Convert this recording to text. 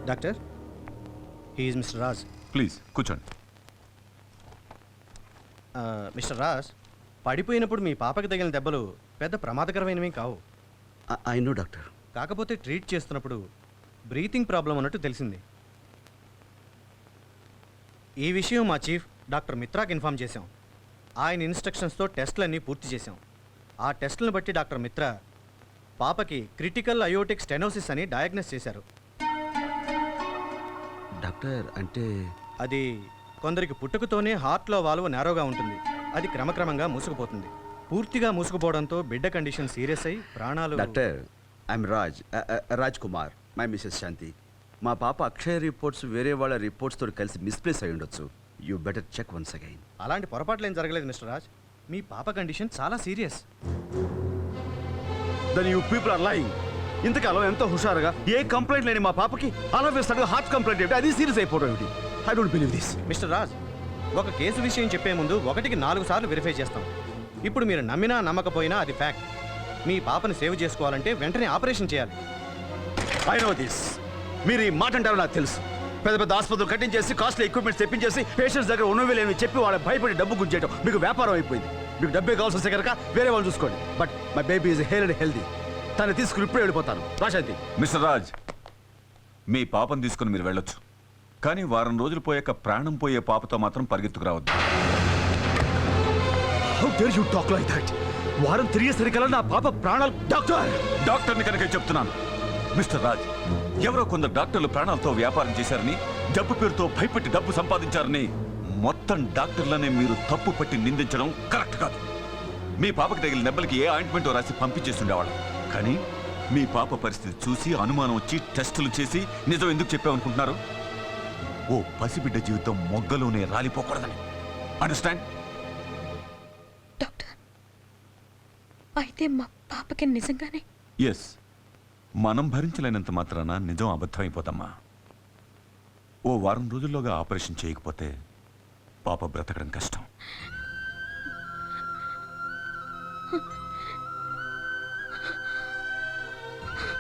Doctor, he is mister Raj. Please కూర్చోండి. Mister Raj, పడిపోయినప్పుడు మీ పాపకి తగిలిన దెబ్బలు పెద్ద ప్రమాదకరమైనవి కావు. I know doctor. కాకపోతే ట్రీట్ చేస్తున్నప్పుడు బ్రీతింగ్ ప్రాబ్లం అన్నట్టు తెలిసింది. ఈ విషయం మా చీఫ్ డాక్టర్ మిత్రాకి ఇన్ఫామ్ చేశాం. ఆయన ఇన్స్ట్రక్షన్స్తో టెస్టులన్నీ పూర్తి చేశాం. ఆ టెస్టులను బట్టి డాక్టర్ మిత్ర పాపకి క్రిటికల్ అయోటిక్ స్టెనోసిస్ అని డయాగ్నోస్ చేశారు. డాక్టర్ అంటే అది కొందరికి పుట్టుకతోనే హార్ట్లో వాల్వ్ నేరోగా ఉంటుంది. అది క్రమక్రమంగా మూసుకుపోతుంది. పూర్తిగా మూసుకుపోవడంతో బిడ్డ కండిషన్ సీరియస్ అయి ప్రాణాలు. Doctor, I'm Raj Kumar. My Mrs Shanti. మా పాప అక్షయ రిపోర్ట్స్ వేరే వాళ్ళ రిపోర్ట్స్తో కలిసి మిస్ప్లేస్ అయి ఉండొచ్చు. You better check once again. అలాంటి పొరపాట్లు ఏం జరగలేదు మిస్టర్ రాజ్. మీ పాప కండిషన్ చాలా serious. Then you people are lying. ఇంతకాలం ఎంతో హుషారుగా ఏ కంప్లైంట్ లేని మా పాపకి అలా వేస్తాడు హార్ట్ కంప్లైంట్ ఏమిటి, అది సీరియస్ అయిపోవడం ఏమిటి? I don't believe this. Mister Raj, ఒక కేసు విషయం చెప్పే ముందు 1కి 4 సార్లు వెరిఫై చేస్తాం. ఇప్పుడు మీరు నమ్మినా నమ్మకపోయినా అది ఫ్యాక్ట్. మీ పాపని సేవ్ చేసుకోవాలంటే వెంటనే ఆపరేషన్ చేయాలి. I know this. మీరు ఈ మాట అంటారో నాకు తెలుసు. పెద్ద పెద్ద ఆసుపత్రులు కట్టించేసి కాస్ట్లీ ఎక్విప్మెంట్స్ తెప్పించేసి పేషెంట్స్ దగ్గర ఉన్నవి లేని చెప్పి వాళ్ళ భయపడి డబ్బు గుంజేయడం మీకు వ్యాపారం అయిపోయింది. మీకు డబ్బే కావాల్సి వస్తే కనుక వేరే వాళ్ళు చూసుకోండి. But my baby is hale and healthy. తను తీసుకుని ఇప్పుడే వెళ్ళిపోతాను. రాశాంతి. మిస్టర్ రాజ్, మీ పాపను తీసుకుని మీరు వెళ్ళొచ్చు. కానీ వారం రోజులు పోయాక ప్రాణం పోయే పాపతో మాత్రం పరిగెత్తుకు రావద్దు. How dare you talk like that? వారం తిరిగేసరికల్లా నా పాప ప్రాణాలు. డాక్టర్ని కనుక చెప్తున్నాను. మిస్టర్ రాజ్, ఎవరో కొందరు డాక్టర్లు ప్రాణాలతో వ్యాపారం చేశారని, డబ్బు పేరుతో భయపెట్టి డబ్బు సంపాదించారని మొత్తం డాక్టర్లనే మీరు తప్పు పట్టి నిందించడం కరెక్ట్ కాదు. మీ పాపకి తగిలిన దెబ్బలకి ఏ ఆయింట్మెంటో రాసి పంపించేస్తుండేవాళ్ళం. కానీ మీ పాప పరిస్థితి చూసి అనుమానం వచ్చి టెస్టులు చేసి నిజం ఎందుకు చెప్పామనుకుంటున్నారు? ఓ పసిబిడ్డ జీవితం మొగ్గలోనే రాలిపోకూడదని. అండర్స్టాండ్? డాక్టర్, అయితే మా పాపకి నిజంగానే? ఎస్. మనం భరించలేనంత మాత్రాన నిజం అబద్ధమైపోతమ్మా. ఓ వారం రోజుల్లోగా ఆపరేషన్ చేయకపోతే పాప బ్రతకడం కష్టం.